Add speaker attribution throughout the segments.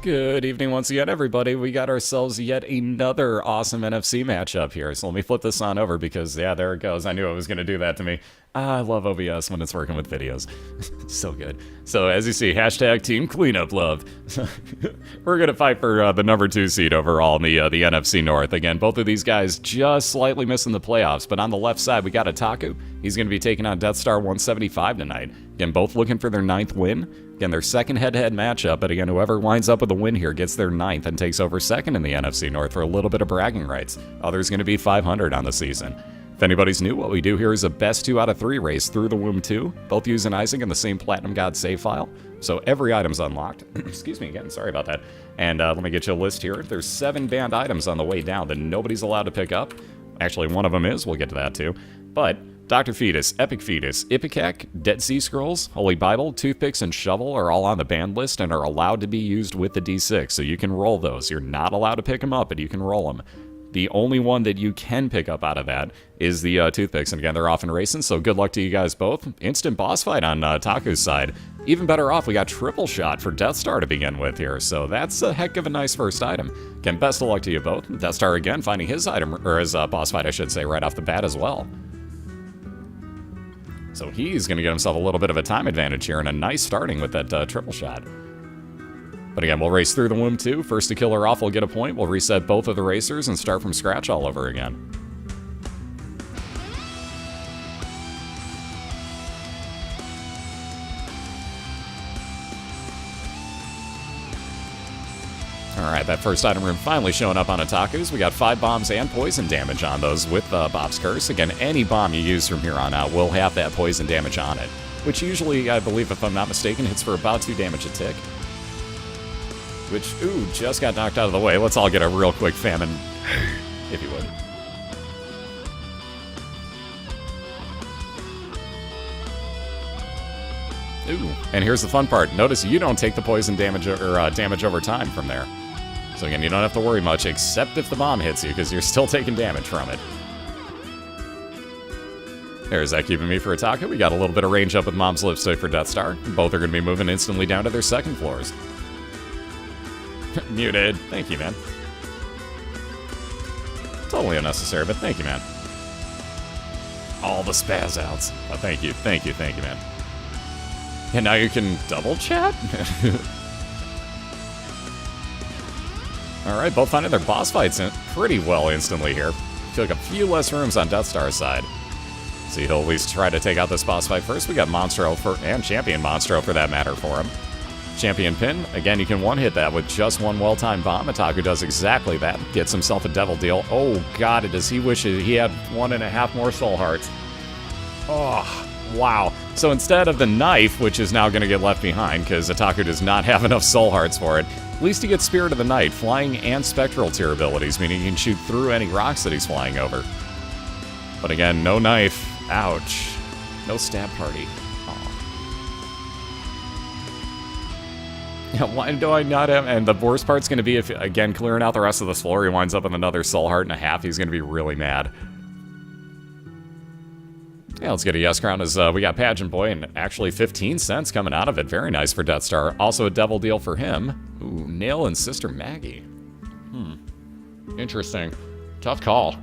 Speaker 1: Good evening once again, everybody. We got ourselves yet another awesome NFC matchup here. So let me flip this on over because, yeah, there it goes. I knew it was going to do that to me. I love OBS when it's working with videos. So good. So as you see, hashtag Team Cleanup Love. We're going to fight for the number 2 seed overall in the NFC North. Again, both of these guys just slightly missing the playoffs. But on the left side, we got Itaku. He's going to be taking on Deathstar175 tonight. Again, both looking for their 9th win. Again, their second head-to-head matchup, but again, whoever winds up with a win here gets their 9th and takes over 2nd in the NFC North for a little bit of bragging rights. Others going to be 500 on the season. If anybody's new, what we do here is a best 2 out of 3 race through the Womb 2, both using Isaac and the same Platinum God save file. So every item's unlocked. Excuse me again, sorry about that. And let me get you a list here. There's 7 banned items on the way down that nobody's allowed to pick up. Actually, one of them is, we'll get to that too. But Dr. Fetus, Epic Fetus, Ipecac, Dead Sea Scrolls, Holy Bible, Toothpicks, and Shovel are all on the banned list and are allowed to be used with the D6, so you can roll those. You're not allowed to pick them up, but you can roll them. The only one that you can pick up out of that is the Toothpicks, and again, they're off and racing, so good luck to you guys both. Instant boss fight on Taku's side. Even better off, we got triple shot for Deathstar to begin with here, so that's a heck of a nice first item. Again, best of luck to you both. Deathstar again finding his item, or his boss fight, I should say, right off the bat as well. So he's going to get himself a little bit of a time advantage here, and a nice starting with that triple shot. But again, we'll race through the Womb 2. First to kill her off will get a point. We'll reset both of the racers and start from scratch all over again. Alright, that first item room finally showing up on Itaku's. We got 5 bombs and poison damage on those with Bob's Curse. Again, any bomb you use from here on out will have that poison damage on it, which usually, I believe, if I'm not mistaken, hits for about 2 damage a tick. Which, ooh, just got knocked out of the way. Let's all get a real quick famine, if you would. Ooh, and here's the fun part. Notice you don't take the poison damage or damage over time from there. So again, you don't have to worry much, except if the bomb hits you, because you're still taking damage from it. There's that keeping me for Itaku. We got a little bit of range up with Mom's Lipstick for Deathstar. Both are going to be moving instantly down to their 2nd floors. Muted. Thank you, man. Totally unnecessary, but thank you, man. All the spaz outs. Oh, thank you, man. And now you can double chat? Alright, both finding their boss fights in pretty well instantly here. Took a few less rooms on Deathstar's side. So he'll at least try to take out this boss fight first. We got Monstro and Champion Monstro for that matter for him. Champion Pin, again, you can one-hit that with just one well-timed bomb. Itaku does exactly that. Gets himself a Devil Deal. Oh god, does he wish he had 1.5 more Soul Hearts. Oh, wow. So instead of the knife, which is now going to get left behind because Itaku does not have enough Soul Hearts for it, at least he gets Spirit of the Night, flying and spectral tier abilities, meaning he can shoot through any rocks that he's flying over. But again, no knife. Ouch. No stab party. Yeah, why do I not have... And the worst part's going to be if, again, clearing out the rest of this floor, he winds up with another Soul Heart and a half. He's going to be really mad. Yeah, let's get a yes crown as we got Pageant Boy, and actually 15 cents coming out of it. Very nice for Deathstar. Also a Devil Deal for him. Ooh, Nail and Sister Maggie. Interesting. Tough call.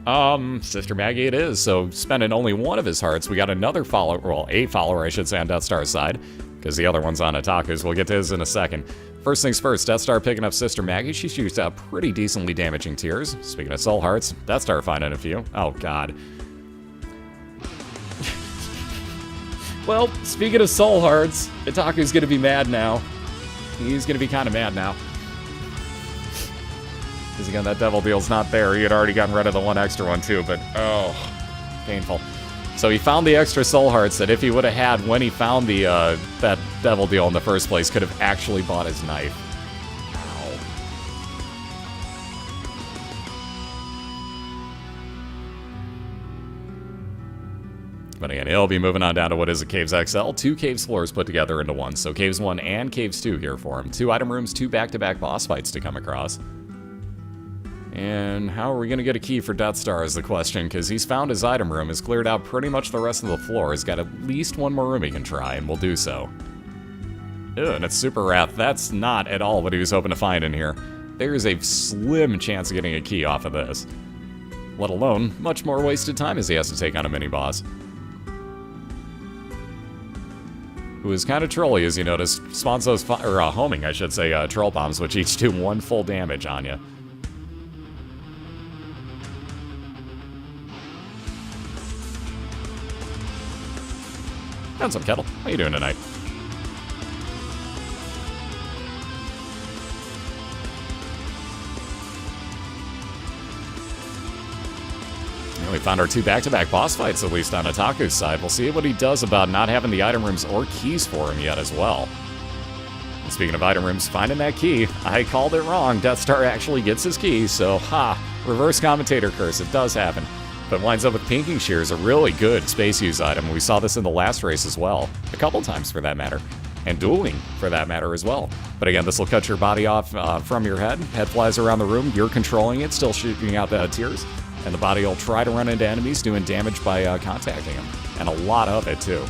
Speaker 1: Sister Maggie it is. So spending only one of his hearts, we got another follower, well, a follower, I should say, on Deathstar's side, because the other one's on Itaku's. We'll get to his in a second. First things first, Deathstar picking up Sister Maggie. She shoots out pretty decently damaging tiers. Speaking of Soul Hearts, Deathstar finding a few. Oh, God. Well, speaking of Soul Hearts, Itaku's gonna be mad now. He's gonna be kind of mad now. Because again, that Devil Deal's not there. He had already gotten rid of the one extra one too, but oh, painful. So he found the extra Soul Hearts that if he would have had when he found the that Devil Deal in the first place, could have actually bought his knife. But again, he'll be moving on down to what is a Caves XL. 2 Caves floors put together into one. So Caves 1 and Caves 2 here for him. 2 item rooms, 2 back-to-back boss fights to come across. And how are we going to get a key for Deathstar is the question, because he's found his item room, has cleared out pretty much the rest of the floor, has got at least one more room he can try, and will do so. Ew, and it's Super Wrath. That's not at all what he was hoping to find in here. There's a slim chance of getting a key off of this. Let alone, much more wasted time as he has to take on a mini-boss. Who is kind of trolly, as you notice. Spawns those, homing, I should say, troll bombs, which each do 1 full damage on you. What's up, Kettle? How you doing tonight? We found our 2 back-to-back boss fights, at least on Itaku's side. We'll see what he does about not having the item rooms or keys for him yet as well. And speaking of item rooms, finding that key, I called it wrong. Deathstar actually gets his key, so reverse commentator curse, it does happen. But winds up with Pinking Shears, a really good space use item. We saw this in the last race as well, a couple times for that matter. And dueling, for that matter, as well. But again, this will cut your body off from your head. Head flies around the room, you're controlling it, still shooting out the tears. And the body will try to run into enemies, doing damage by contacting them. And a lot of it, too.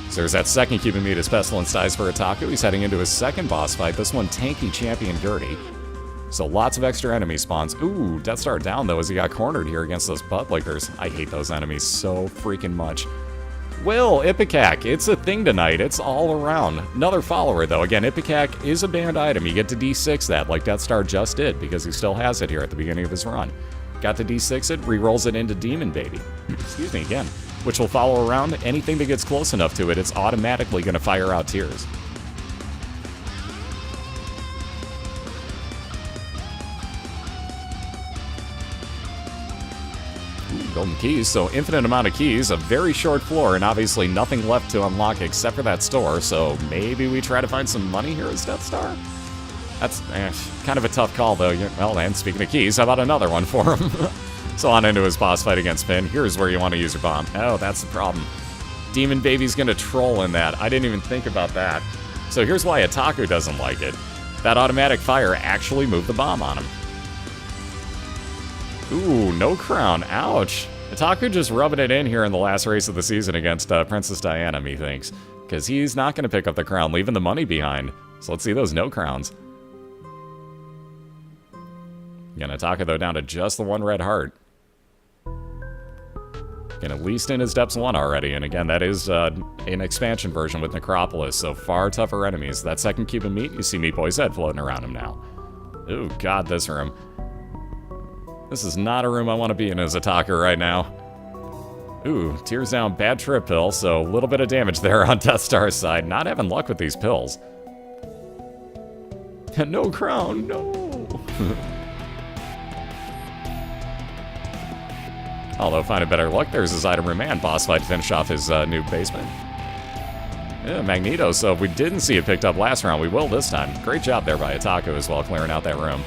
Speaker 1: So there's that second Cuban Meat as Pestilence dies for Itaku. He's heading into his second boss fight, this one tanky champion Gertie. So lots of extra enemy spawns. Ooh, Deathstar down, though, as he got cornered here against those butt lickers. I hate those enemies so freaking much. Will, Ipecac, it's a thing tonight. It's all around. Another follower, though. Again, Ipecac is a banned item. You get to D6 that, like Deathstar just did, because he still has it here at the beginning of his run. Got to D6 it, re-rolls it into Demon Baby. Excuse me again. Which will follow around. Anything that gets close enough to it, it's automatically going to fire out tears. Ooh, golden keys, so infinite amount of keys, a very short floor, and obviously nothing left to unlock except for that store, so maybe we try to find some money here as Deathstar? That's kind of a tough call, though. Well, and speaking of keys, how about another one for him? So on into his boss fight against Finn. Here's where you want to use your bomb. Oh, that's the problem. Demon Baby's going to troll in that. I didn't even think about that. So here's why Itaku doesn't like it. That automatic fire actually moved the bomb on him. Ooh, no crown. Ouch. Itaku just rubbing it in here in the last race of the season against Princess Diana, methinks. Because he's not going to pick up the crown, leaving the money behind. So let's see those no crowns. Again, Itaku, though, down to just the 1 red heart. And at least in his Depths 1 already. And again, that is an expansion version with Necropolis, so far tougher enemies. That second Cuban Meat, you see Meat Boy's head floating around him now. Ooh, God, this room. This is not a room I want to be in as Itaku right now. Ooh, tears down, bad trip pill, so a little bit of damage there on Deathstar's side. Not having luck with these pills. No crown, no! Although, finding better luck, there's his item room and boss fight to finish off his new basement. Yeah, Magneto, so if we didn't see it picked up last round, we will this time. Great job there by Itaku as well, clearing out that room.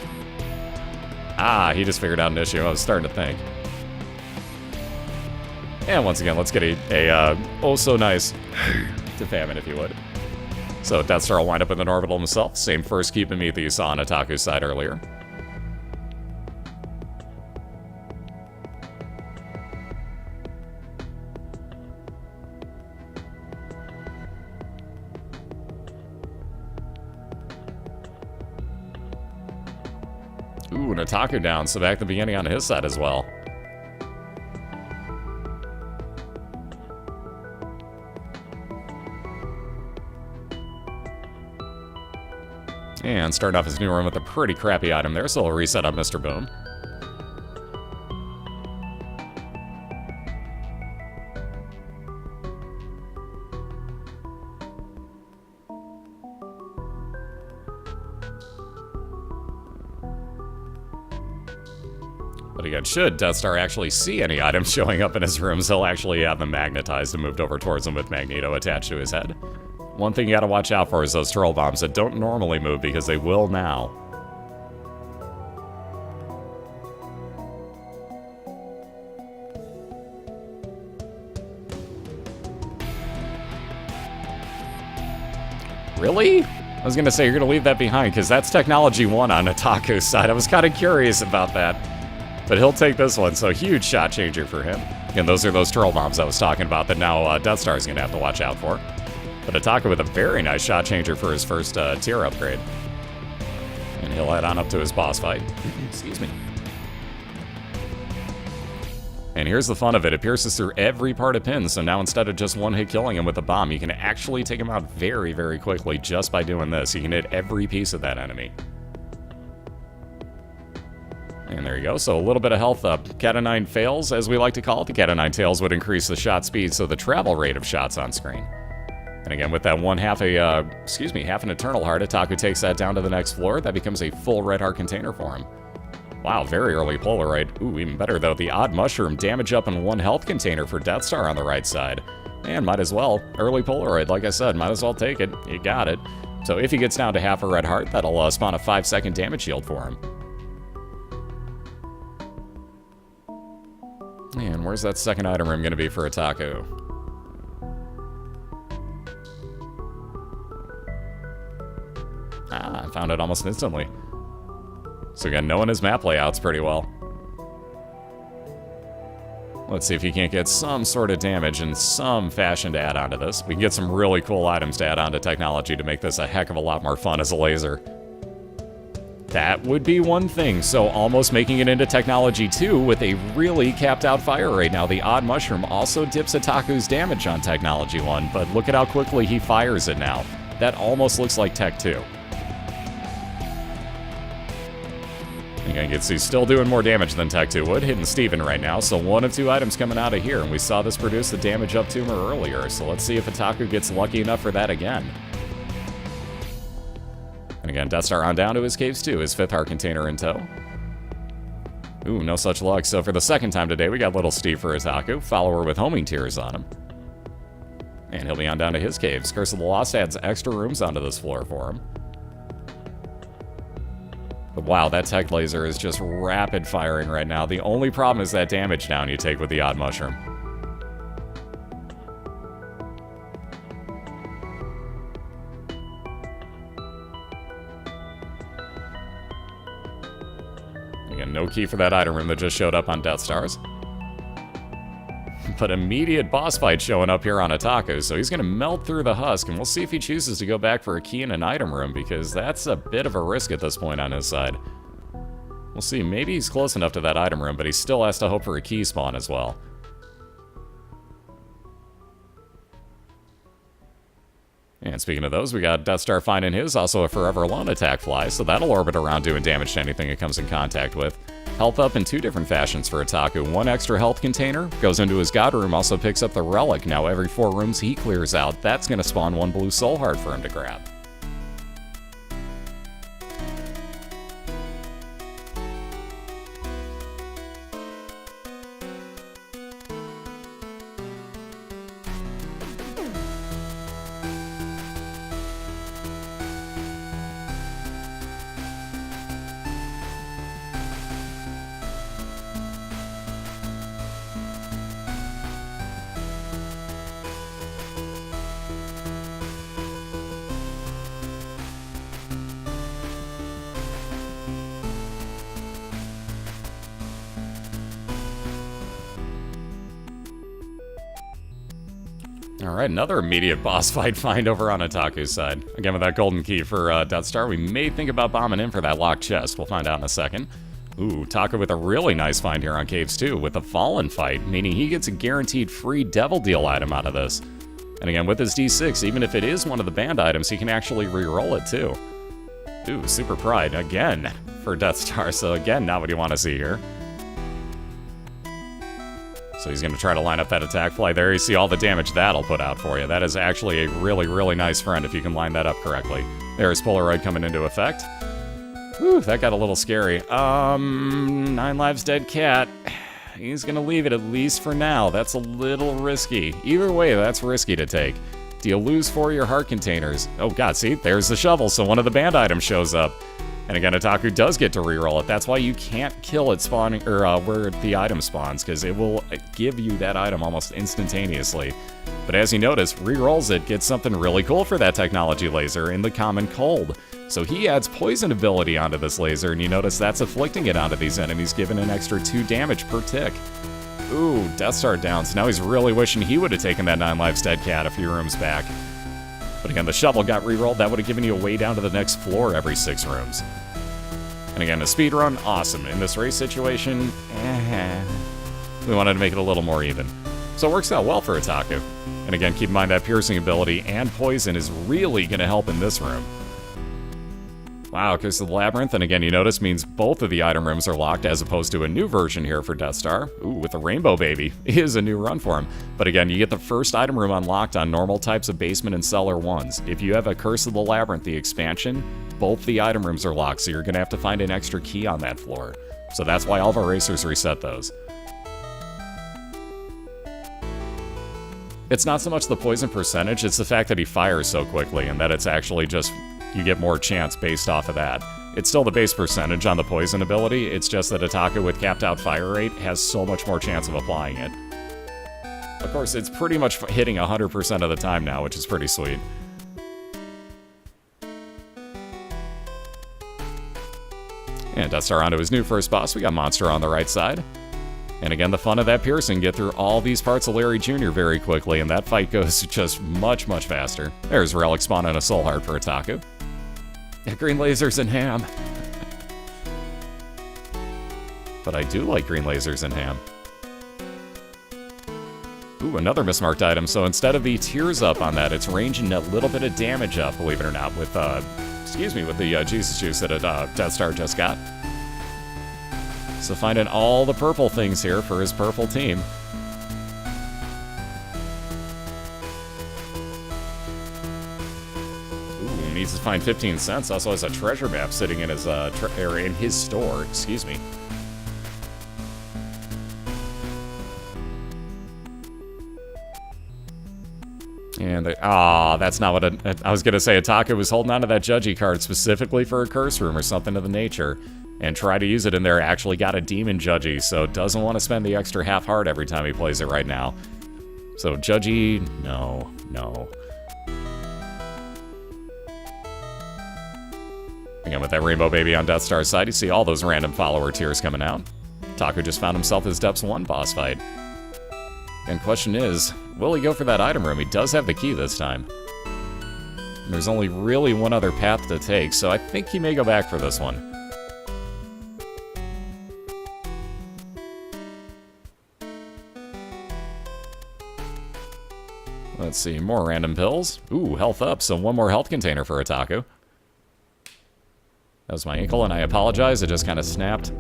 Speaker 1: Ah, he just figured out an issue. I was starting to think. And once again, let's get a oh so nice to famine, if you would. So Deathstar will wind up in an orbital himself. Same first Cuban Meat that you saw on Itaku's side earlier. Ooh, and Itaku down, so back at the beginning on his side as well. And starting off his new run with a pretty crappy item there, so we'll reset up Mr. Boom. But again, should Deathstar actually see any items showing up in his rooms, he'll actually have them magnetized and moved over towards him with Magneto attached to his head. One thing you gotta watch out for is those troll bombs that don't normally move, because they will now. Really? I was gonna say, you're gonna leave that behind, because that's Technology 1 on Itaku's side. I was kinda curious about that. But he'll take this one, so huge shot changer for him. And those are those troll bombs I was talking about that now Deathstar's gonna have to watch out for. But Itaku with a very nice shot changer for his first tier upgrade. And he'll head on up to his boss fight. Excuse me. And here's the fun of it. It pierces through every part of Pin, so now instead of just one hit killing him with a bomb, you can actually take him out very, very quickly just by doing this. You can hit every piece of that enemy. And there you go, so a little bit of health up. Cat of 9 fails, as we like to call it. The Cat of 9 tails would increase the shot speed, so the travel rate of shots on screen. And again, with that half an Eternal Heart, Itaku takes that down to the next floor. That becomes a full red heart container for him. Wow, very early Polaroid. Ooh, even better though, the Odd Mushroom, damage up in 1 health container for Deathstar on the right side. And might as well, early Polaroid, like I said, might as well take it. You got it. So if he gets down to half a red heart, that'll spawn a 5-second damage shield for him. And where's that second item room going to be for Itaku? Ah, I found it almost instantly. So again, knowing his map layouts pretty well. Let's see if he can't get some sort of damage in some fashion to add on to this. We can get some really cool items to add on to technology to make this a heck of a lot more fun as a laser. That would be one thing, so almost making it into Technology 2 with a really capped out fire rate. Now, the Odd Mushroom also dips Itaku's damage on Technology 1, but look at how quickly he fires it now. That almost looks like Tech 2. Again, you can see still doing more damage than Tech 2 would, hitting Steven right now, so 1 of 2 items coming out of here, and we saw this produce the damage up tumor earlier, so let's see if Itaku gets lucky enough for that again. And again, Deathstar on down to his caves too, his 5th heart container in tow. Ooh, no such luck. So for the second time today, we got Little Steve for Itaku, follower with homing tears on him. And he'll be on down to his caves. Curse of the Lost adds extra rooms onto this floor for him. But wow, that tech laser is just rapid firing right now. The only problem is that damage down you take with the Odd Mushroom. Again, no key for that item room that just showed up on Deathstars. But immediate boss fight showing up here on Itaku, so he's going to melt through the husk, and we'll see if he chooses to go back for a key in an item room, because that's a bit of a risk at this point on his side. We'll see, maybe he's close enough to that item room, but he still has to hope for a key spawn as well. And speaking of those, we got Deathstar finding his, also a Forever Alone attack fly, so that'll orbit around doing damage to anything it comes in contact with. Health up in 2 different fashions for Itaku. 1 extra health container, goes into his god room, also picks up the relic. Now every 4 rooms he clears out, that's going to spawn 1 blue soul heart for him to grab. Alright, another immediate boss fight find over on Itaku's side. Again, with that golden key for Deathstar, we may think about bombing in for that locked chest. We'll find out in a second. Ooh, Itaku with a really nice find here on Caves 2 with the Fallen fight, meaning he gets a guaranteed free Devil Deal item out of this. And again, with his D6, even if it is one of the banned items, he can actually re-roll it too. Ooh, Super Pride again for Deathstar, so again, not what you want to see here. So he's going to try to line up that attack fly there. You see all the damage that'll put out for you. That is actually a really, really nice friend if you can line that up correctly. There's Polaroid coming into effect. Whew, that got a little scary. 9 lives dead cat. He's going to leave it at least for now. That's a little risky. Either way, that's risky to take. Do you lose 4 of your heart containers? Oh god, see, there's the shovel, so one of the banned items shows up. And again, Itaku does get to reroll it. That's why you can't kill it spawning, or where the item spawns, because it will give you that item almost instantaneously. But as you notice, rerolls it, gets something really cool for that technology laser in the common cold. So he adds poison ability onto this laser, and you notice that's afflicting it onto these enemies, giving an extra 2 damage per tick. Ooh, Deathstar down, so now he's really wishing he would have taken that 9 lives dead cat a few rooms back. But again, the shovel got rerolled. That would have given you a way down to the next floor every 6 rooms. And again, a speed run, awesome. In this race situation, we wanted to make it a little more even. So it works out well for Itaku. And again, keep in mind that piercing ability and poison is really going to help in this room. Wow, Curse of the Labyrinth, and again, you notice means both of the item rooms are locked as opposed to a new version here for Deathstar. Ooh, with the Rainbow Baby is a new run for him. But again, you get the first item room unlocked on normal types of basement and cellar ones. If you have a Curse of the Labyrinth, the expansion, both the item rooms are locked, so you're going to have to find an extra key on that floor. So that's why all of our racers reset those. It's not so much the poison percentage, it's the fact that he fires so quickly and that it's actually just, you get more chance based off of that. It's still the base percentage on the poison ability, it's just that Itaku with capped out fire rate has so much more chance of applying it. Of course, it's pretty much hitting 100% of the time now, which is pretty sweet. And Deathstar onto his new first boss, we got Monster on the right side. And again, the fun of that piercing, get through all these parts of Larry Jr. very quickly, and that fight goes just much, much faster. There's Relic Spawn and a Soul Heart for Itaku. Yeah, green lasers and ham. But I do like green lasers and ham. Ooh, another mismarked item. So instead of the tears up on that, it's ranging a little bit of damage up, believe it or not, with, with the Jesus Juice that Deathstar just got. So finding all the purple things here for his purple team. Ooh, needs to find 15 cents. Also has a treasure map sitting in his in his store. Excuse me. And that's not what I was gonna say. Itaku was holding on to that Judgy card specifically for a curse room or something of the nature. And try to use it in there, actually got a demon Judgy, so doesn't want to spend the extra half heart every time he plays it right now. So Judgy, no. Again, with that Rainbow Baby on Deathstar's side, you see all those random follower tears coming out. Itaku just found himself his Depths 1 boss fight. And question is, will he go for that item room? He does have the key this time. There's only really one other path to take, so I think he may go back for this one. Let's see, more random pills. Ooh, health up, so one more health container for Itaku. That was my ankle, and I apologize, it just kind of snapped.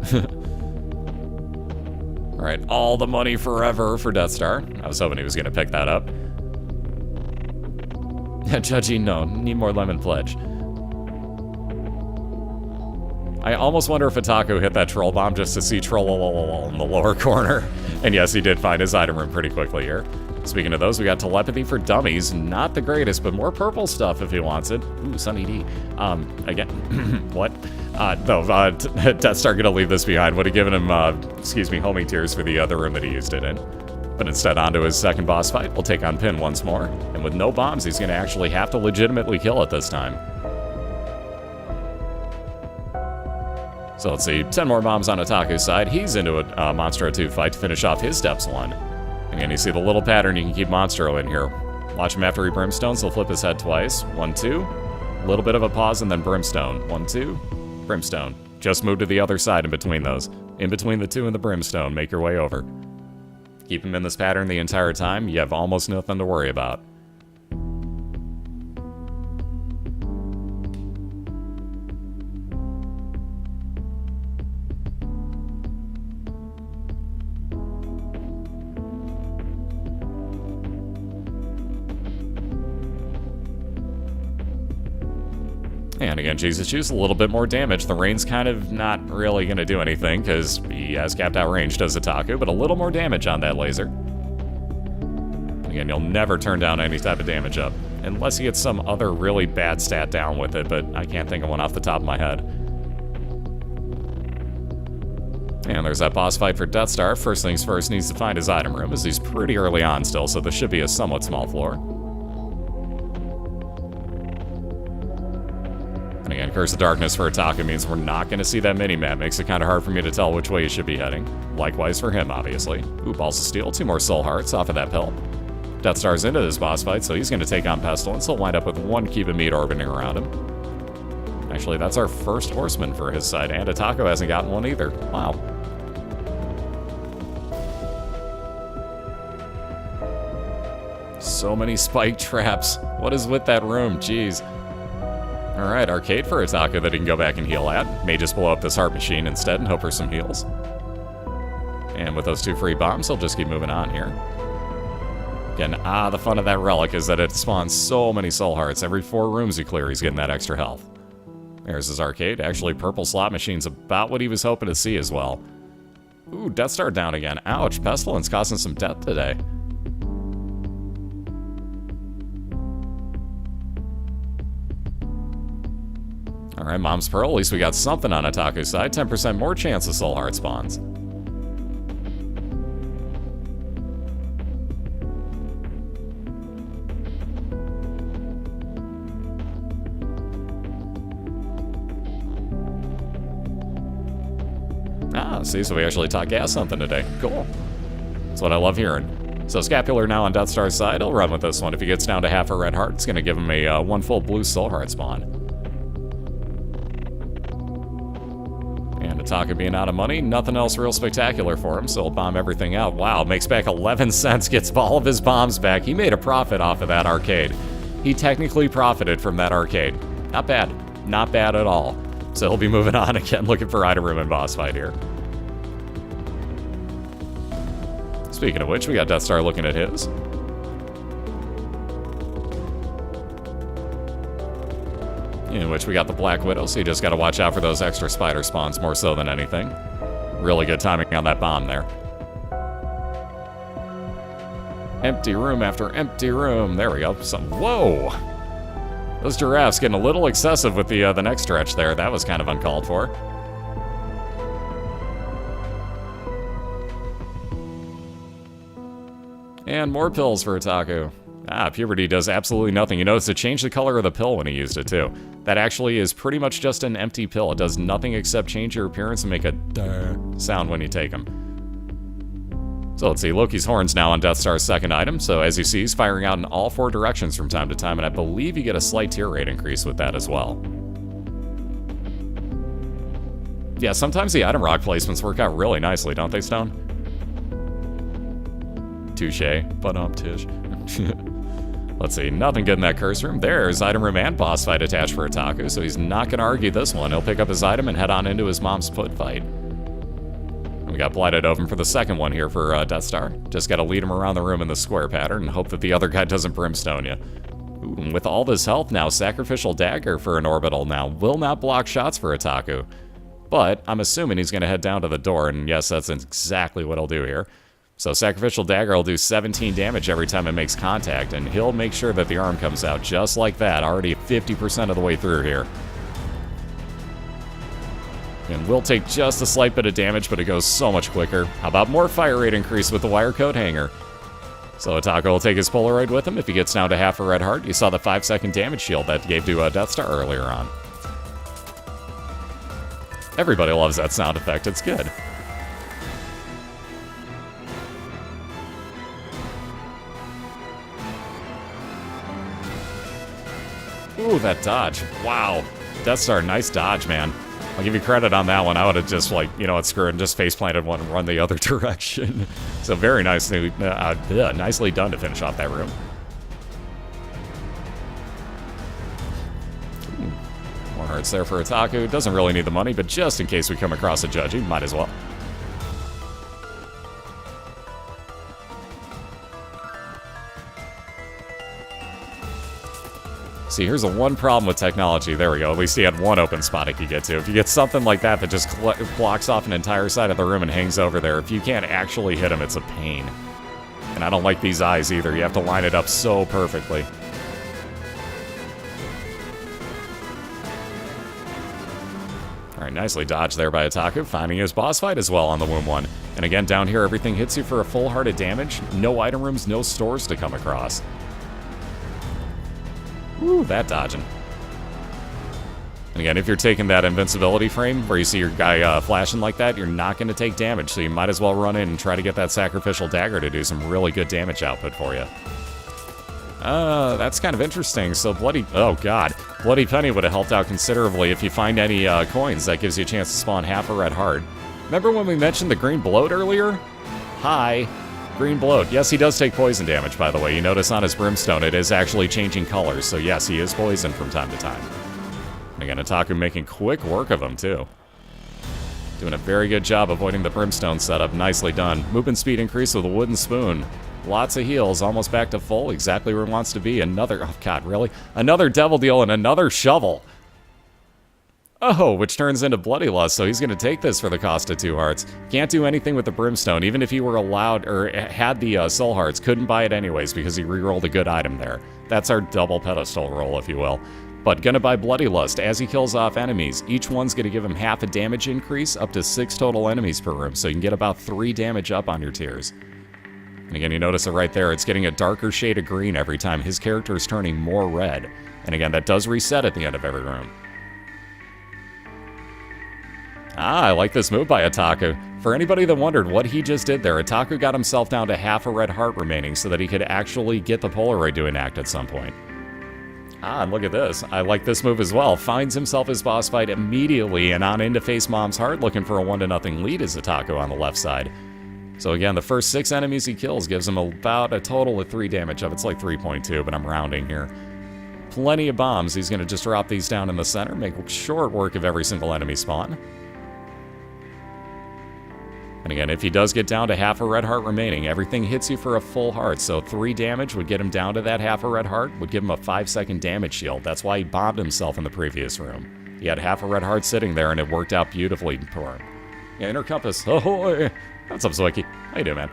Speaker 1: Alright, all the money forever for Deathstar. I was hoping he was going to pick that up. Judgy, no, need more lemon pledge. I almost wonder if Itaku hit that troll bomb just to see troll in the lower corner. And yes, he did find his item room pretty quickly here. Speaking of those, we got telepathy for dummies. Not the greatest, but more purple stuff if he wants it. Ooh, Sunny D. Again, what? Deathstar gonna leave this behind. Would have given him, homing tears for the other room that he used it in. But instead, onto his second boss fight. We'll take on Pin once more. And with no bombs, he's gonna actually have to legitimately kill it this time. So let's see, 10 more bombs on Itaku's side. He's into a Monstro 2 fight to finish off his Depths 1. Again, you see the little pattern, you can keep Monstro in here. Watch him after he brimstones, he'll flip his head twice. 1, 2. A little bit of a pause and then brimstone. 1, 2. Brimstone. Just move to the other side in between those. In between the 2 and the brimstone, make your way over. Keep him in this pattern the entire time, you have almost nothing to worry about. And again, Jesus Juice, a little bit more damage. The rain's kind of not really going to do anything because he has capped out range, does Itaku, but a little more damage on that laser. Again, you'll never turn down any type of damage up, unless you get some other really bad stat down with it, but I can't think of one off the top of my head. And there's that boss fight for Deathstar. First things first, needs to find his item room, as he's pretty early on still, so this should be a somewhat small floor. And again, Curse of Darkness for Itaku means we're not going to see that mini-map. Makes it kind of hard for me to tell which way you should be heading. Likewise for him, obviously. Ooh, Balls of Steel, 2 more Soul Hearts off of that pill. Deathstar's into this boss fight, so he's going to take on Pestilence. He'll wind up with 1 cube of meat orbiting around him. Actually, that's our first horseman for his side, and Itaku hasn't gotten one either. Wow. So many spike traps. What is with that room? Jeez. Alright, arcade for Itaku that he can go back and heal at. May just blow up this heart machine instead and hope for some heals. And with those 2 free bombs, he'll just keep moving on here. Again, the fun of that relic is that it spawns so many soul hearts. Every 4 rooms you clear, he's getting that extra health. There's his arcade. Actually, purple slot machine's about what he was hoping to see as well. Ooh, Deathstar down again. Ouch, Pestilence causing some death today. Alright, Mom's Pearl. At least we got something on Itaku's side. 10% more chance of soul heart spawns. See, so we actually taught Gas something today. Cool. That's what I love hearing. So Scapular now on Deathstar's side. He'll run with this one. If he gets down to half a red heart, it's going to give him a 1 full blue soul heart spawn. And Itaku being out of money, nothing else real spectacular for him, so he'll bomb everything out. Wow, makes back 11 cents, gets all of his bombs back. He made a profit off of that arcade. He technically profited from that arcade. Not bad. Not bad at all. So he'll be moving on again, looking for item room and boss fight here. Speaking of which, we got Deathstar looking at his. In which we got the Black Widow, so you just gotta watch out for those extra spider spawns more so than anything. Really good timing on that bomb there. Empty room after empty room. There we go. Whoa! Those giraffes getting a little excessive with the next stretch there. That was kind of uncalled for. And more pills for Itaku. Puberty does absolutely nothing. You notice it changed the color of the pill when he used it, too. That actually is pretty much just an empty pill. It does nothing except change your appearance and make a duh sound when you take them. So let's see, Loki's horns now on Deathstar's second item. So as you see, he's firing out in all 4 directions from time to time, and I believe you get a slight tear rate increase with that as well. Yeah, sometimes the item rock placements work out really nicely, don't they, Stone? Touche, but tish. Let's see, nothing good in that curse room. There's item room and boss fight attached for Itaku, so he's not going to argue this one. He'll pick up his item and head on into his mom's foot fight. We got Blighted Oven for the second one here for Deathstar. Just got to lead him around the room in the square pattern and hope that the other guy doesn't brimstone you. Ooh, and with all this health now, Sacrificial Dagger for an orbital now will not block shots for Itaku. But I'm assuming he's going to head down to the door, and yes, that's exactly what he'll do here. So Sacrificial Dagger will do 17 damage every time it makes contact, and he'll make sure that the arm comes out just like that, already 50% of the way through here. And we'll take just a slight bit of damage, but it goes so much quicker. How about more fire rate increase with the wire coat hanger? So Itaku will take his Polaroid with him if he gets down to half a red heart. You saw the 5-second damage shield that gave to Deathstar earlier on. Everybody loves that sound effect, it's good. Ooh, that dodge. Wow. Deathstar, nice dodge, man. I'll give you credit on that one. I would have just, like, you know what, screw it, and just face-planted one and run the other direction. So very nicely done to finish off that room. Ooh. More hearts there for Itaku. Doesn't really need the money, but just in case we come across a judgy, might as well. See, here's the one problem with technology. There we go. At least he had one open spot he could get to. If you get something like that that just blocks off an entire side of the room and hangs over there, if you can't actually hit him, it's a pain. And I don't like these eyes either. You have to line it up so perfectly. Alright, nicely dodged there by Itaku, finding his boss fight as well on the Womb one. And again, down here, everything hits you for a full heart of damage. No item rooms, no stores to come across. Ooh, that dodging. And again, if you're taking that invincibility frame where you see your guy flashing like that, you're not going to take damage, so you might as well run in and try to get that Sacrificial Dagger to do some really good damage output for you. That's kind of interesting. So oh god, Bloody Penny would have helped out considerably if you find any coins. That gives you a chance to spawn half a red heart. Remember when we mentioned the green bloat earlier? Hi, green bloat. Yes, he does take poison damage, by the way. You notice on his brimstone it is actually changing colors. So yes, he is poisoned from time to time. And again, Itaku making quick work of him too. Doing a very good job avoiding the brimstone setup. Nicely done. Movement speed increase with a wooden spoon. Lots of heals, almost back to full, exactly where he wants to be. Another, oh god, really? Another Devil Deal and another shovel. Oh, which turns into Bloody Lust, so he's going to take this for the cost of 2 hearts. Can't do anything with the Brimstone, even if he were allowed, or had the Soul Hearts, couldn't buy it anyways because he rerolled a good item there. That's our double pedestal roll, if you will. But gonna buy Bloody Lust. As he kills off enemies, each one's gonna give him half a damage increase, up to 6 total enemies per room, so you can get about 3 damage up on your tiers. And again, you notice it right there, it's getting a darker shade of green every time his character is turning more red. And again, that does reset at the end of every room. I like this move by Itaku. For anybody that wondered what he just did there, Itaku got himself down to half a red heart remaining so that he could actually get the Polaroid to enact at some point. And look at this. I like this move as well. Finds himself his boss fight immediately and on into face Mom's Heart, looking for a 1-0 lead as Itaku on the left side. So again, the first 6 enemies he kills gives him about a total of 3 damage up. It's like 3.2, but I'm rounding here. Plenty of bombs. He's going to just drop these down in the center, make short work of every single enemy spawn. And again, if he does get down to half a red heart remaining, everything hits you for a full heart. So 3 damage would get him down to that half a red heart, would give him a 5-second damage shield. That's why he bombed himself in the previous room. He had half a red heart sitting there, and it worked out beautifully for him. Yeah, Inner Compass. Ahoy! What's up, Zwicky? How you doing, man?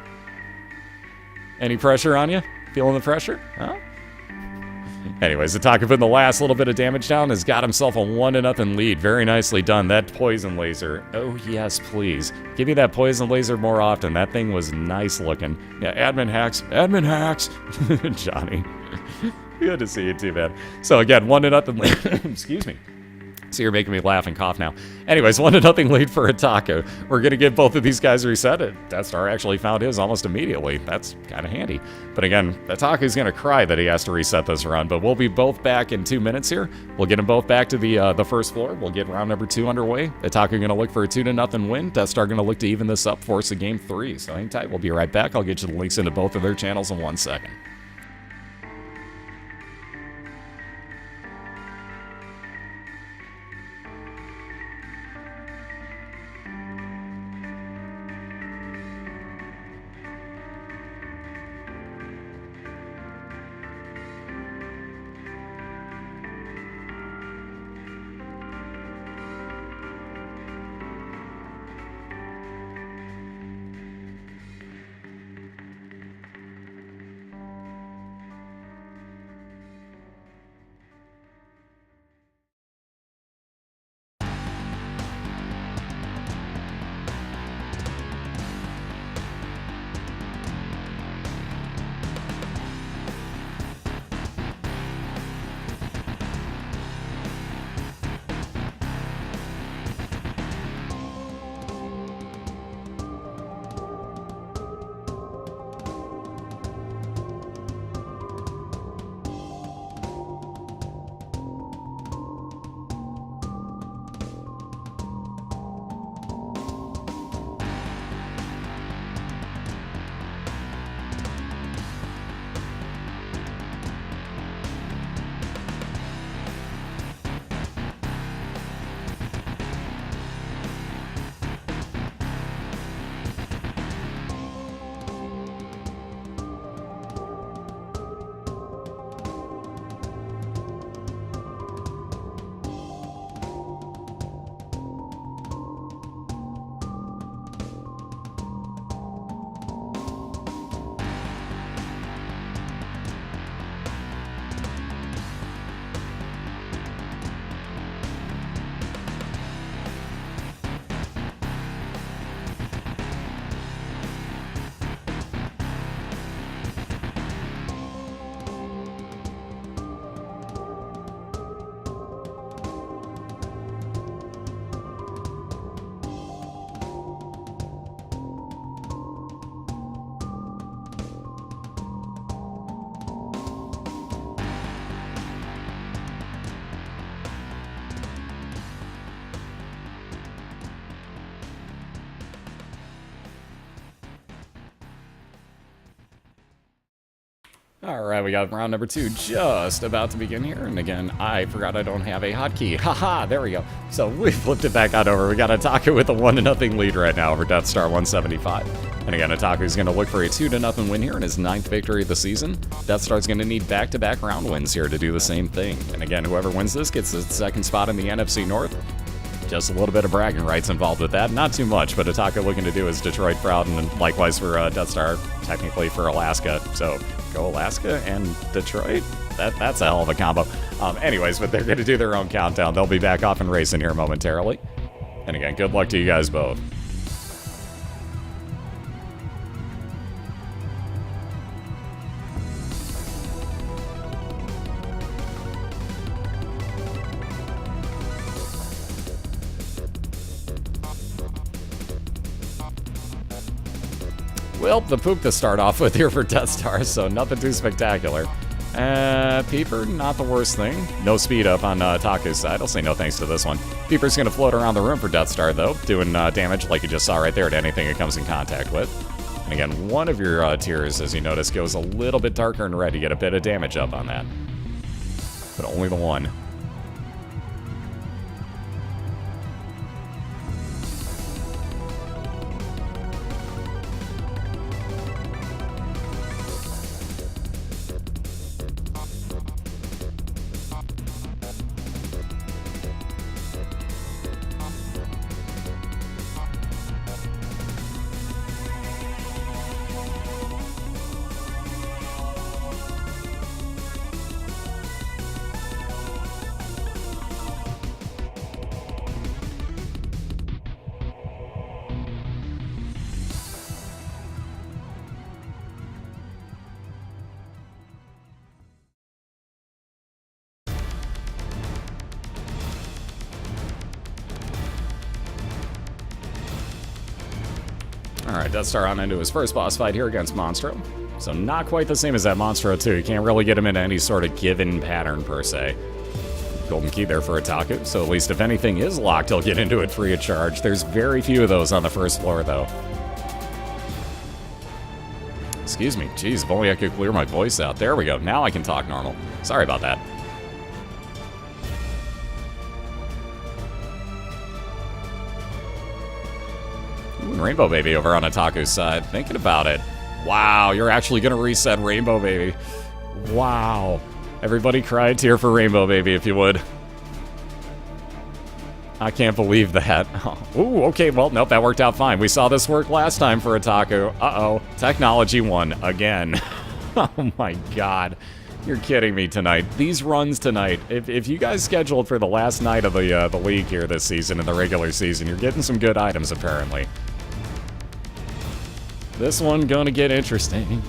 Speaker 1: Any pressure on you? Feeling the pressure? Huh? Anyways, Itaku putting the last little bit of damage down has got himself a 1-0 lead. Very nicely done. That poison laser. Oh, yes, please. Give me that poison laser more often. That thing was nice looking. Yeah, admin hacks. Admin hacks. Johnny. Good to see you too, man. So again, 1-0 lead. Excuse me. So you're making me laugh and cough now. Anyways, 1-0 lead for Itaku. We're going to get both of these guys reset. Deathstar actually found his almost immediately. That's kind of handy. But again, Itaku's going to cry that he has to reset this run. But we'll be both back in 2 minutes here. We'll get them both back to the first floor. We'll get round number 2 underway. Itaku going to look for a 2-0 win. Deathstar going to look to even this up, force a game 3. So hang tight. We'll be right back. I'll get you the links into both of their channels in 1 second. Alright, we got round number 2 just about to begin here, and again, I forgot I don't have a hotkey. Haha, there we go. So we flipped it back on over. We got Itaku with a 1-0 lead right now over Deathstar175. And again, Itaku's going to look for a 2-0 win here in his 9th victory of the season. Deathstar's going to need back-to-back round wins here to do the same thing. And again, whoever wins this gets the 2nd spot in the NFC North. Just a little bit of bragging rights involved with that. Not too much, but Itaku looking to do his Detroit proud, and likewise for Deathstar, technically for Alaska. So go Alaska and Detroit? That's a hell of a combo. Anyways, but they're going to do their own countdown. They'll be back off and racing here momentarily. And again, good luck to you guys both. Well, the poop to start off with here for Deathstar, so nothing too spectacular. Peeper, not the worst thing. No speed up on Itaku's side. I'll say no thanks to this one. Peeper's going to float around the room for Deathstar, though, doing damage like you just saw right there to anything it comes in contact with. And again, one of your tiers, as you notice, goes a little bit darker in red. You get a bit of damage up on that. But only the one. Alright, Deathstar on into his first boss fight here against Monstro. So not quite the same as that Monstro 2. You can't really get him into any sort of given pattern, per se. Golden key there for Itaku, so at least if anything is locked, he'll get into it free of charge. There's very few of those on the first floor, though. Excuse me. Jeez, if only I could clear my voice out. There we go. Now I can talk normal. Sorry about that. Rainbow Baby over on Itaku's side. Thinking about it. Wow, you're actually going to reset Rainbow Baby. Wow. Everybody cry a tear for Rainbow Baby, if you would. I can't believe that. Ooh, okay, well, nope, that worked out fine. We saw this work last time for Itaku. Uh-oh. Technology won again. Oh my god. You're kidding me tonight. These runs tonight, if you guys scheduled for the last night of the league here this season, in the regular season, you're getting some good items, apparently. This one gonna get interesting.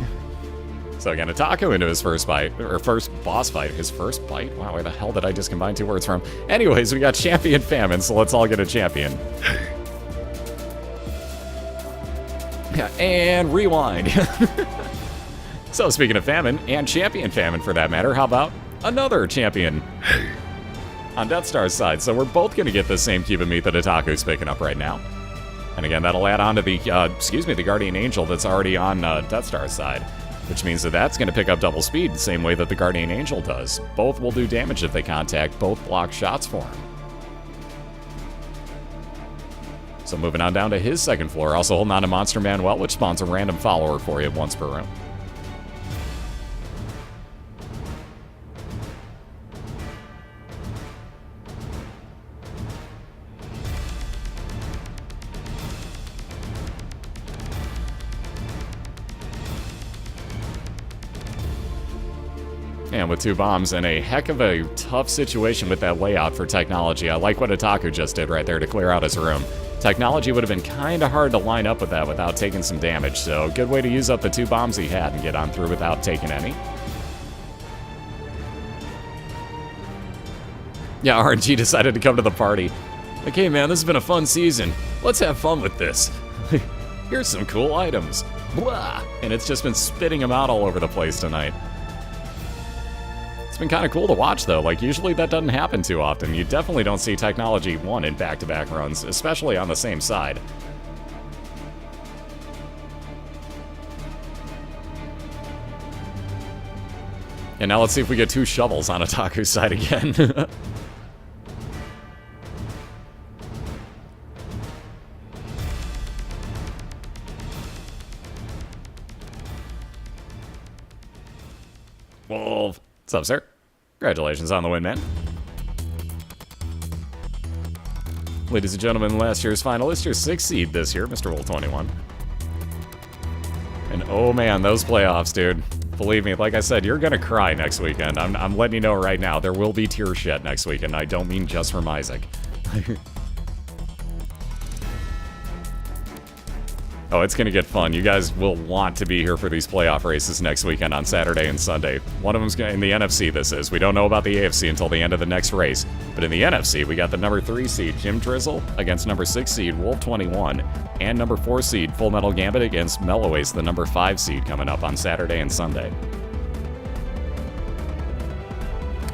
Speaker 1: So again, Itaku into his first fight, or first boss fight. His first bite? Wow, where the hell did I just combine two words from? Anyways, we got Champion Famine, so let's all get a champion. Yeah, and rewind. So speaking of Famine, and Champion Famine for that matter, how about another champion on Deathstar's side? So we're both gonna get the same cube of meat that Itaku's picking up right now. And again, that'll add on to the, the Guardian Angel that's already on Deathstar's side. Which means that that's going to pick up double speed, the same way that the Guardian Angel does. Both will do damage if they contact, both block shots for him. So moving on down to his second floor, also holding on to Monster Manuel, which spawns a random follower for you once per room. And with two bombs and a heck of a tough situation with that layout for Technology. I like what Itaku just did right there to clear out his room. Technology would have been kind of hard to line up with that without taking some damage, so good way to use up the two bombs he had and get on through without taking any. Yeah, RNG decided to come to the party. Like, hey man, this has been a fun season. Let's have fun with this. Here's some cool items. Blah! And it's just been spitting them out all over the place tonight. It's been kind of cool to watch, though. Like, usually that doesn't happen too often. You definitely don't see Technology 1 in back-to-back runs, especially on the same side. And now let's see if we get 2 shovels on Itaku's side again. Wolf. What's up, sir? Congratulations on the win, man. Ladies and gentlemen, last year's finalist, your 6th seed this year, Mr. Wolf 21. And oh man, those playoffs, dude. Believe me, like I said, you're gonna cry next weekend. I'm letting you know right now, there will be tear shed next weekend. I don't mean just from Isaac. Oh, it's gonna get fun. You guys will want to be here for these playoff races next weekend on Saturday and Sunday. One of them's in the NFC, this is. We don't know about the AFC until the end of the next race. But in the NFC, we got the number 3 seed, Jim Drizzle, against number 6 seed, Wolf 21, and number 4 seed, Full Metal Gambit, against Mellowace, the number 5 seed, coming up on Saturday and Sunday.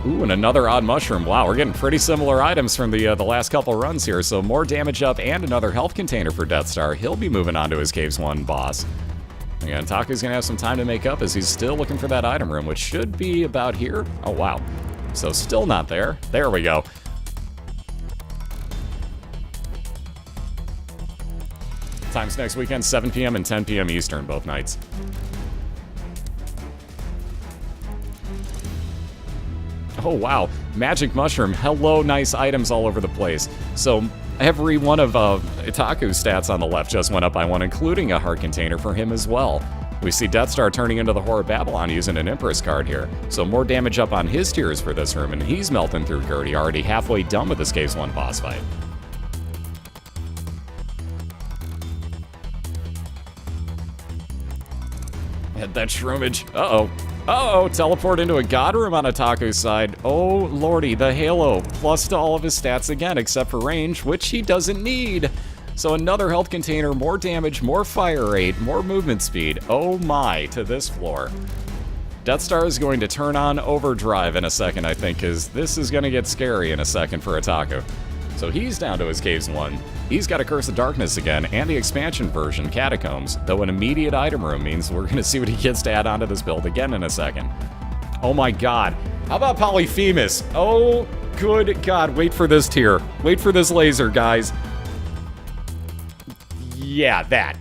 Speaker 1: Ooh, and another odd mushroom. Wow, we're getting pretty similar items from the last couple runs here. So more damage up and another health container for Deathstar. He'll be moving on to his Caves 1 boss. Again, Taku's going to have some time to make up as he's still looking for that item room, which should be about here. Oh, wow. So still not there. There we go. Times next weekend, 7 p.m. and 10 p.m. Eastern, both nights. Oh, wow. Magic Mushroom. Hello, nice items all over the place. So every one of Itaku's stats on the left just went up by 1, including a heart container for him as well. We see Deathstar turning into the Horror of Babylon using an Empress card here. So more damage up on his tiers for this room, and he's melting through Gertie, already halfway done with this Caves 1 boss fight. Had that shroomage. Uh-oh. Uh-oh, teleport into a god room on Itaku's side. Oh, lordy, the Halo, plus to all of his stats again, except for range, which he doesn't need. So another health container, more damage, more fire rate, more movement speed. Oh my, to this floor. Deathstar is going to turn on overdrive in a second, I think, because this is going to get scary in a second for Itaku. So he's down to his Caves 1. He's got a Curse of Darkness again, and the expansion version, Catacombs, though an immediate item room means we're going to see what he gets to add onto this build again in a second. Oh my god. How about Polyphemus? Oh, good god. Wait for this tier. Wait for this laser, guys. Yeah, that.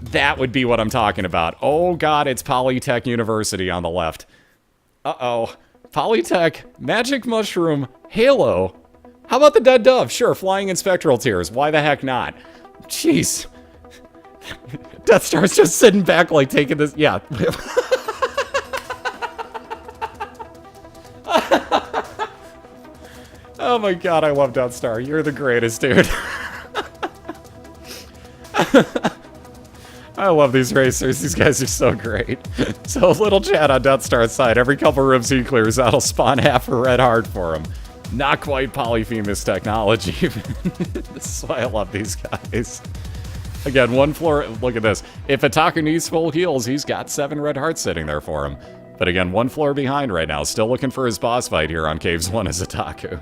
Speaker 1: That would be what I'm talking about. Oh god, it's Polytech University on the left. Uh-oh. Polytech, Magic Mushroom, Halo. How about the Dead Dove? Sure, Flying and Spectral Tears. Why the heck not? Jeez. Deathstar's just sitting back like taking this... Yeah. Oh my god, I love Deathstar. You're the greatest, dude. I love these racers. These guys are so great. So a little chat on Deathstar's side. Every couple rooms he clears, that'll spawn half a red heart for him. Not quite Polyphemus technology. This is why I love these guys. Again, one floor, look at this. If Itaku needs full heals, he's got 7 red hearts sitting there for him. But again, one floor behind right now, still looking for his boss fight here on Caves 1 as Itaku.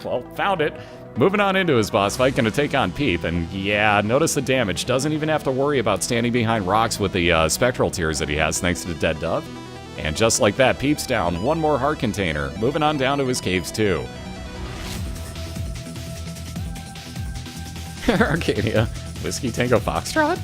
Speaker 1: Well, found it. Moving on into his boss fight, gonna take on Peep, and yeah, notice the damage. Doesn't even have to worry about standing behind rocks with the Spectral Tears that he has thanks to the Dead Dove. And just like that, Peep's down. One more heart container. Moving on down to his Caves 2. Arcadia. Whiskey Tango Foxtrot?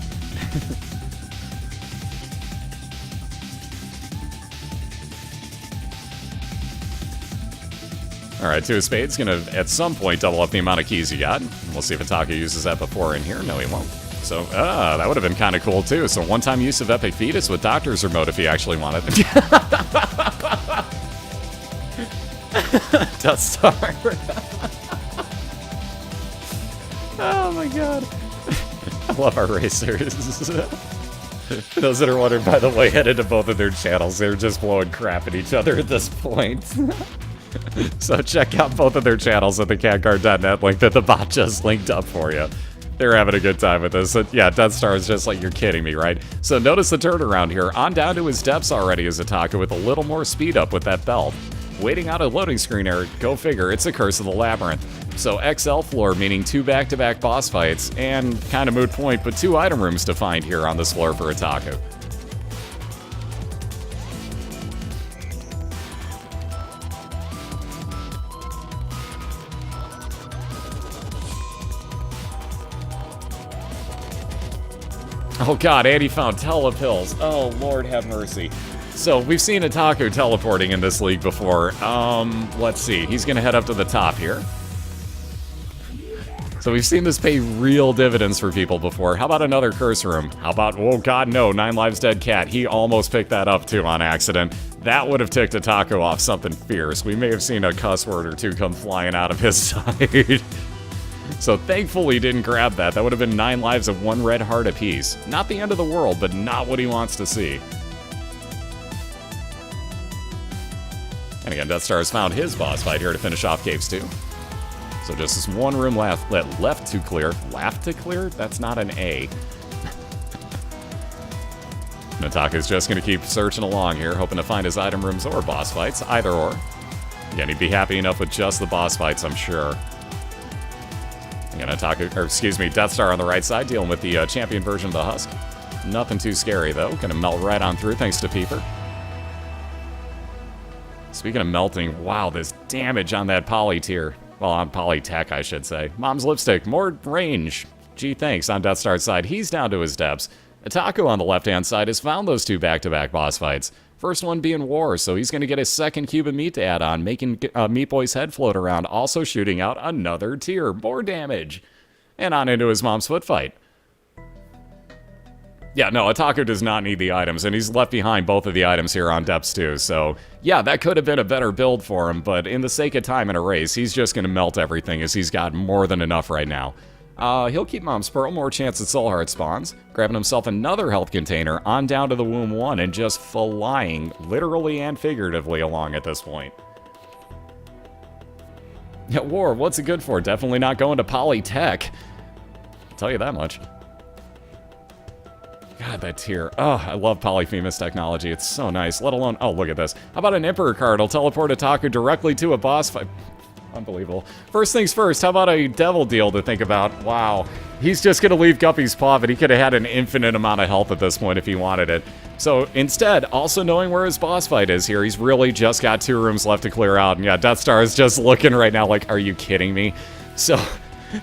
Speaker 1: Alright, Two of Spades gonna, at some point, double up the amount of keys you got. We'll see if Itaku uses that before in here. No, he won't. So, that would have been kind of cool, too. So, one-time use of Epic Fetus with Doctor's Remote if he actually wanted. Deathstar. Oh, my God. I love our racers. Those that are wondering, by the way, head into both of their channels. They're just blowing crap at each other at this point. So, check out both of their channels at thecatcard.net link that the bot just linked up for you. They're having a good time with this. Yeah, Deathstar is just like, you're kidding me, right? So notice the turnaround here. On down to his depths already is Itaku with a little more speed up with that belt. Waiting out a loading screen error. Go figure, it's a Curse of the Labyrinth. So XL floor, meaning 2 back-to-back boss fights, and kind of moot point, but 2 item rooms to find here on this floor for Itaku. Oh god, and he found telepills. Oh, Lord have mercy. So, we've seen Itaku teleporting in this league before. Let's see. He's gonna head up to the top here. So we've seen this pay real dividends for people before. How about another curse room? How about, oh god no, 9 lives dead cat. He almost picked that up too on accident. That would have ticked Itaku off something fierce. We may have seen a cuss word or two come flying out of his side. So thankfully he didn't grab that. That would have been 9 lives of 1 red heart apiece. Not the end of the world, but not what he wants to see. And again, Deathstar has found his boss fight here to finish off Caves 2. So just this one room left to clear. Left to clear? That's not an A. Itaku's just going to keep searching along here, hoping to find his item rooms or boss fights, either or. Again, he'd be happy enough with just the boss fights, I'm sure. Again, Deathstar on the right side, dealing with the champion version of the Husk. Nothing too scary, though. Gonna melt right on through, thanks to Peeper. Speaking of melting, wow, this damage on that poly tier. Well, on Polytech, I should say. Mom's Lipstick, more range. Gee, thanks, on Deathstar's side. He's down to his depths. Itaku on the left-hand side has found those 2 back-to-back boss fights. First one being War, so he's going to get his second cube of meat to add on, making Meat Boy's head float around, also shooting out another tier. More damage. And on into his mom's foot fight. Yeah, no, Itaku does not need the items, and he's left behind both of the items here on Depths too, so yeah, that could have been a better build for him, but in the sake of time in a race, he's just going to melt everything as he's got more than enough right now. He'll keep Mom's Pearl, more chance at Soul Heart spawns, grabbing himself another health container, on down to the Womb 1, and just flying, literally and figuratively, along at this point. Yeah, War, what's it good for? Definitely not going to Polytech. I'll tell you that much. God, that tier. Oh, I love Polyphemus technology. It's so nice. Let alone... Oh, look at this. How about an Emperor card? It'll teleport Itaku directly to a boss fight. Unbelievable. First things first, how about a Devil Deal to think about? Wow. He's just going to leave Guppy's paw, but he could have had an infinite amount of health at this point if he wanted it. So instead, also knowing where his boss fight is here, he's really just got 2 rooms left to clear out. And yeah, Deathstar is just looking right now like, are you kidding me? So,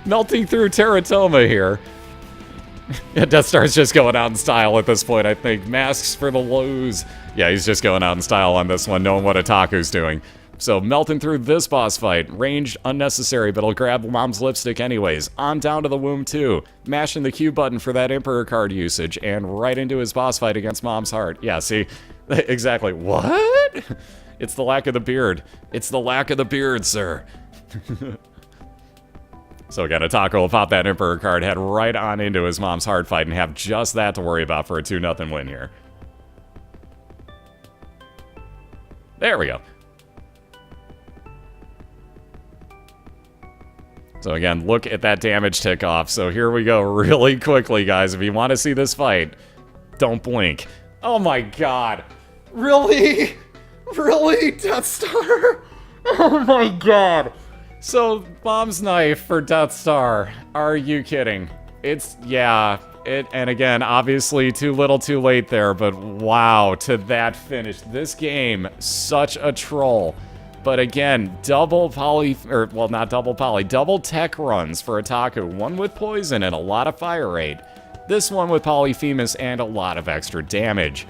Speaker 1: melting through Teratoma here. Yeah, Deathstar's just going out in style at this point, I think. Masks for the lose. Yeah, he's just going out in style on this one, knowing what Itaku's doing. So, melting through this boss fight. Ranged, unnecessary, but he'll grab Mom's Lipstick anyways. On down to the Womb 2. Mashing the Q button for that Emperor card usage. And right into his boss fight against Mom's Heart. Yeah, see? Exactly. What? It's the lack of the beard. It's the lack of the beard, sir. So again, Itaku will pop that Emperor card, head right on into his Mom's Heart fight, and have just that to worry about for a 2-0 win here. There we go. So again, look at that damage tick off. So here we go really quickly, guys. If you want to see this fight, don't blink. Oh my god. Really? Really, Deathstar? Oh my god. So, Mom's Knife for Deathstar. Are you kidding? It's, yeah. And again, obviously too little too late there, but wow, to that finish. This game, such a troll. But again, double poly, or well, not double poly, double tech runs for Itaku. One with poison and a lot of fire rate. This one with Polyphemus and a lot of extra damage.